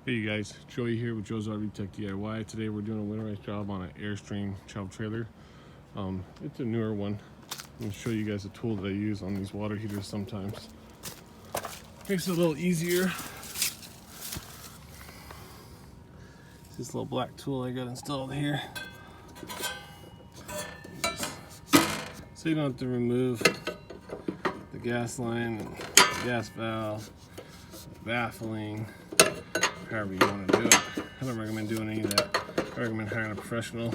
Hey you guys, Joey here with Joe's RV Tech DIY. Today we're doing a winterized job on an Airstream Travel trailer. It's a newer one. I'm going to show you guys a tool that I use on these water heaters sometimes. Makes it a little easier. This little black tool I got installed here. So you don't have to remove the gas line and the gas valve, baffling, however you want to do it. I don't recommend doing any of that. I recommend hiring a professional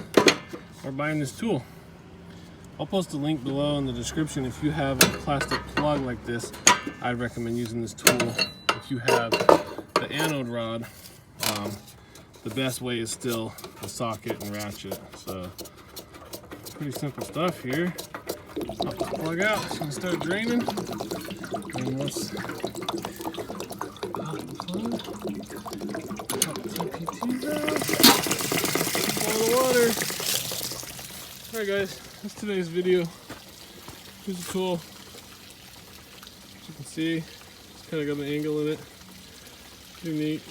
or buying this tool. I'll post a link below in the description. If you have a plastic plug like this, I'd recommend using this tool. If you have the anode rod, the best way is still the socket and ratchet. So pretty simple stuff here. Pop the plug out, it's gonna start draining. And let's pop the plug. Pop the TPTs out. All the water. Alright guys, that's today's video. Here's the tool. As you can see, it's kind of got an angle in it. Pretty neat.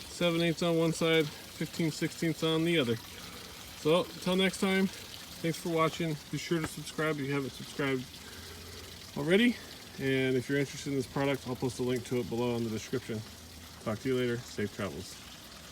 7/8 on one side, 15/16 on the other. So, until next time, thanks for watching. Be sure to subscribe if you haven't subscribed already. And if you're interested in this product, I'll post a link to it below in the description. Talk to you later. Safe travels.